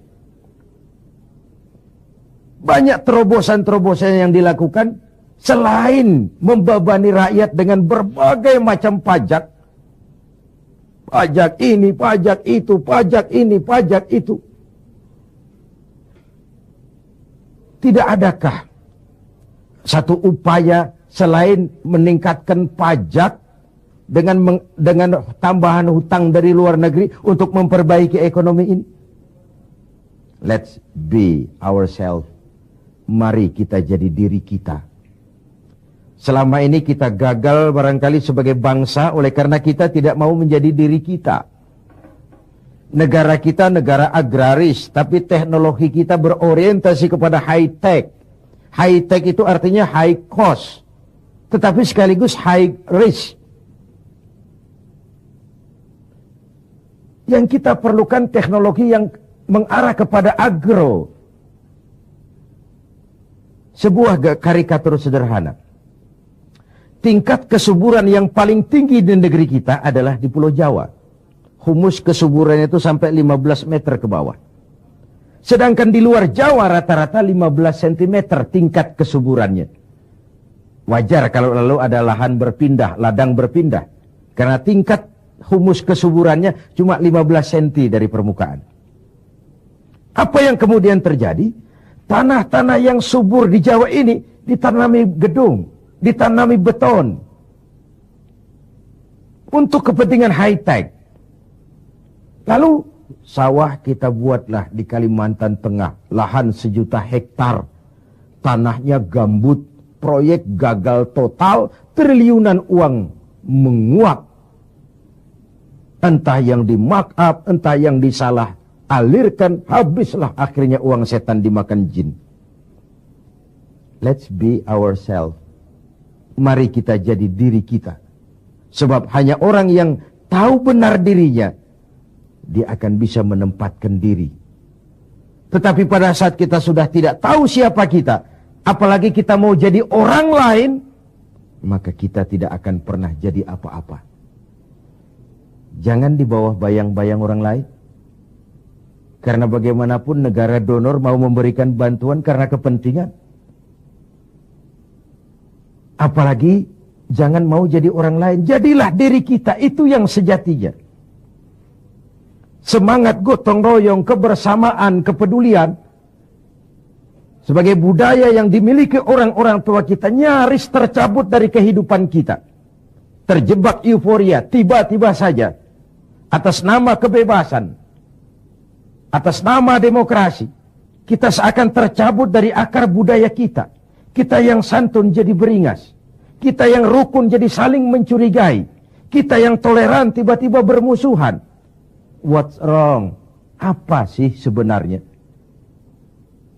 Banyak terobosan-terobosan yang dilakukan selain membebani rakyat dengan berbagai macam pajak. Pajak ini, pajak itu, pajak ini, pajak itu. Tidak adakah satu upaya selain meningkatkan pajak dengan tambahan hutang dari luar negeri untuk memperbaiki ekonomi ini? Let's be ourselves. Mari kita jadi diri kita. Selama ini kita gagal barangkali sebagai bangsa oleh karena kita tidak mau menjadi diri kita. Negara kita negara agraris, tapi teknologi kita berorientasi kepada high tech. High tech itu artinya high cost, tetapi sekaligus high risk. Yang kita perlukan teknologi yang mengarah kepada agro. Sebuah karikatur sederhana. Tingkat kesuburan yang paling tinggi di negeri kita adalah di Pulau Jawa. Humus kesuburannya itu sampai 15 meter ke bawah. Sedangkan di luar Jawa rata-rata 15 cm tingkat kesuburannya. Wajar kalau lalu ada lahan berpindah, ladang berpindah. Karena tingkat humus kesuburannya cuma 15 cm dari permukaan. Apa yang kemudian terjadi? Tanah-tanah yang subur di Jawa ini ditanami gedung, ditanami beton. Untuk kepentingan high-tech. Lalu sawah kita buatlah di Kalimantan Tengah. Lahan 1 juta hektar. Tanahnya gambut. Proyek gagal total. Triliunan uang menguap. Entah yang di mark up, entah yang disalah alirkan. Habislah akhirnya uang setan dimakan jin. Let's be ourselves. Mari kita jadi diri kita. Sebab hanya orang yang tahu benar dirinya, dia akan bisa menempatkan diri. Tetapi pada saat kita sudah tidak tahu siapa kita, apalagi kita mau jadi orang lain, maka kita tidak akan pernah jadi apa-apa. Jangan di bawah bayang-bayang orang lain. Karena bagaimanapun negara donor mau memberikan bantuan karena kepentingan. Apalagi jangan mau jadi orang lain. Jadilah diri kita, itu yang sejatinya. Semangat gotong royong, kebersamaan, kepedulian sebagai budaya yang dimiliki orang-orang tua kita nyaris tercabut dari kehidupan kita. Terjebak euforia tiba-tiba saja atas nama kebebasan, atas nama demokrasi. Kita seakan tercabut dari akar budaya kita. Kita yang santun jadi beringas. Kita yang rukun jadi saling mencurigai. Kita yang toleran tiba-tiba bermusuhan. What's wrong? Apa sih sebenarnya?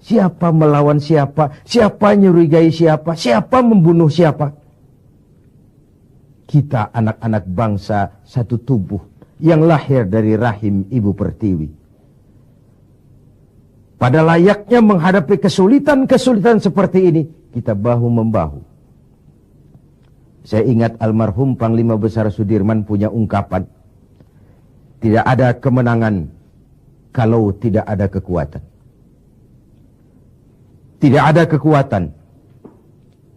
Siapa melawan siapa? Siapa nyurigai siapa? Siapa membunuh siapa? Kita anak-anak bangsa satu tubuh yang lahir dari rahim Ibu Pertiwi. Pada layaknya menghadapi kesulitan-kesulitan seperti ini, kita bahu-membahu. Saya ingat almarhum Panglima Besar Sudirman punya ungkapan, tidak ada kemenangan kalau tidak ada kekuatan. Tidak ada kekuatan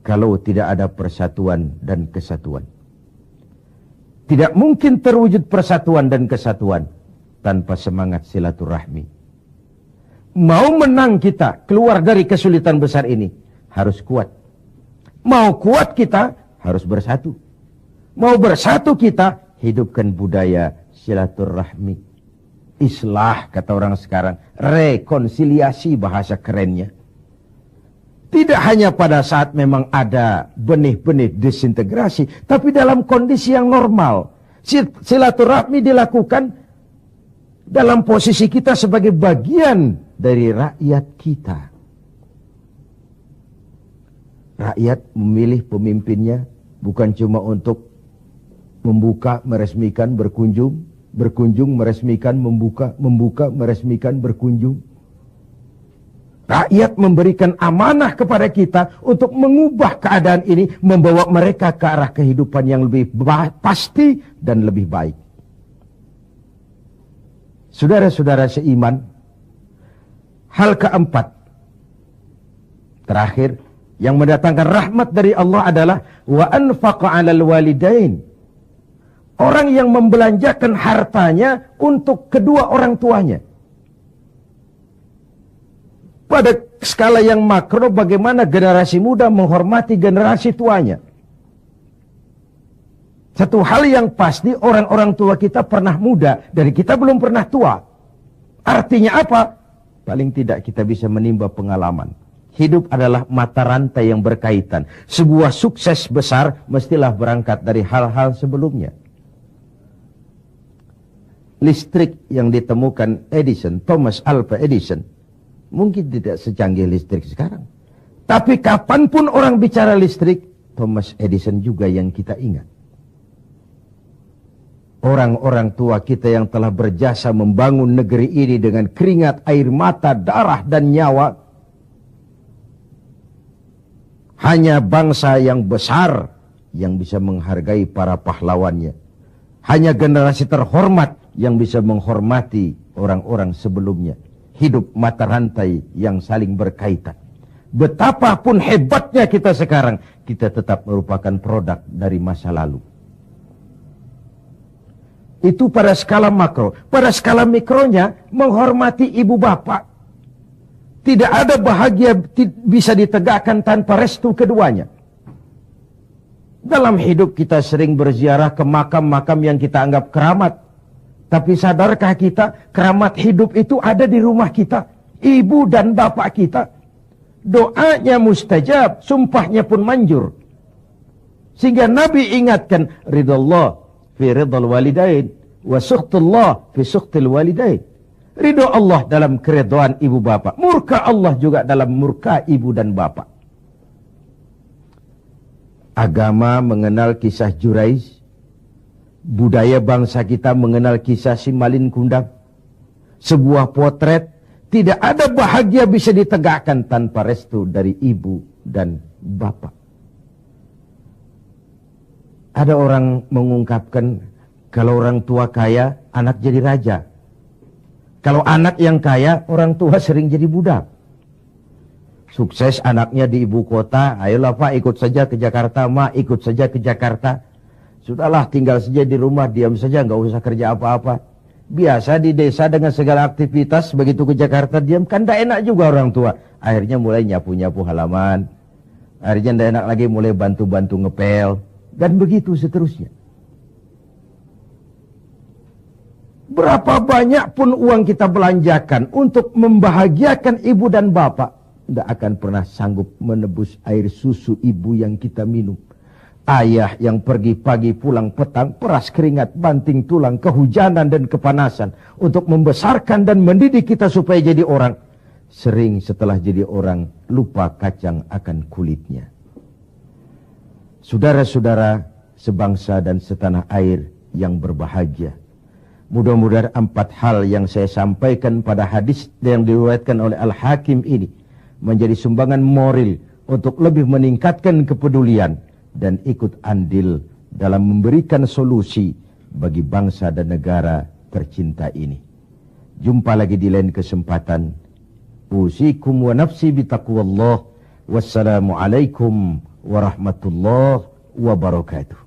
kalau tidak ada persatuan dan kesatuan. Tidak mungkin terwujud persatuan dan kesatuan tanpa semangat silaturahmi. Mau menang kita keluar dari kesulitan besar ini harus kuat. Mau kuat kita harus bersatu. Mau bersatu kita hidupkan budaya silaturahmi. Islah kata orang sekarang, rekonsiliasi bahasa kerennya. Tidak hanya pada saat memang ada benih-benih disintegrasi, tapi dalam kondisi yang normal. Silaturahmi dilakukan dalam posisi kita sebagai bagian dari rakyat kita. Rakyat memilih pemimpinnya bukan cuma untuk membuka, meresmikan, berkunjung, meresmikan, membuka, meresmikan, berkunjung. Rakyat memberikan amanah kepada kita untuk mengubah keadaan ini, membawa mereka ke arah kehidupan yang lebih pasti dan lebih baik. Saudara-saudara seiman, hal keempat, terakhir, yang mendatangkan rahmat dari Allah adalah wa anfaqa 'alal walidain. Orang yang membelanjakan hartanya untuk kedua orang tuanya. Pada skala yang makro, bagaimana generasi muda menghormati generasi tuanya. Satu hal yang pasti, orang-orang tua kita pernah muda, dan kita belum pernah tua. Artinya apa? Paling tidak kita bisa menimba pengalaman. Hidup adalah mata rantai yang berkaitan. Sebuah sukses besar mestilah berangkat dari hal-hal sebelumnya. Listrik yang ditemukan Edison, Thomas Alva Edison, mungkin tidak secanggih listrik sekarang. Tapi kapanpun orang bicara listrik, Thomas Edison juga yang kita ingat. Orang-orang tua kita yang telah berjasa membangun negeri ini dengan keringat, air mata, darah, dan nyawa. Hanya bangsa yang besar yang bisa menghargai para pahlawannya. Hanya generasi terhormat yang bisa menghormati orang-orang sebelumnya. Hidup mata rantai yang saling berkaitan. Betapapun hebatnya kita sekarang, kita tetap merupakan produk dari masa lalu. Itu pada skala makro. Pada skala mikronya, menghormati ibu bapak. Tidak ada bahagia bisa ditegakkan tanpa restu keduanya. Dalam hidup kita sering berziarah ke makam-makam yang kita anggap keramat. Tapi sadarkah kita, keramat hidup itu ada di rumah kita. Ibu dan bapak kita. Doanya mustajab, sumpahnya pun manjur. Sehingga Nabi ingatkan, ridallah fi ridal walidain, wa sukhtullah fi sukhtil walidain. Ridho Allah dalam keridhaan ibu bapak. Murka Allah juga dalam murka ibu dan bapak. Agama mengenal kisah Jurais. Budaya bangsa kita mengenal kisah Simalin Kundang. Sebuah potret. Tidak ada bahagia bisa ditegakkan tanpa restu dari ibu dan bapak. Ada orang mengungkapkan, kalau orang tua kaya, anak jadi raja. Kalau anak yang kaya, orang tua sering jadi budak. Sukses anaknya di ibu kota, ayolah Pak ikut saja ke Jakarta, Ma ikut saja ke Jakarta. Sudahlah tinggal saja di rumah, diam saja, nggak usah kerja apa-apa. Biasa di desa dengan segala aktivitas, begitu ke Jakarta diam, kan tidak enak juga orang tua. Akhirnya mulai nyapu-nyapu halaman. Akhirnya tidak enak lagi mulai bantu-bantu ngepel. Dan begitu seterusnya. Berapa banyak pun uang kita belanjakan untuk membahagiakan ibu dan bapak, tidak akan pernah sanggup menebus air susu ibu yang kita minum. Ayah yang pergi pagi pulang petang, peras keringat, banting tulang, kehujanan dan kepanasan untuk membesarkan dan mendidik kita supaya jadi orang. Sering setelah jadi orang, lupa kacang akan kulitnya. Saudara-saudara sebangsa dan setanah air yang berbahagia. Mudah-mudahan 4 hal yang saya sampaikan pada hadis yang diriwayatkan oleh Al-Hakim ini menjadi sumbangan moral untuk lebih meningkatkan kepedulian dan ikut andil dalam memberikan solusi bagi bangsa dan negara tercinta ini. Jumpa lagi di lain kesempatan. Usikum wa nafsi bitaqwallah. Wassalamualaikum warahmatullahi wabarakatuh.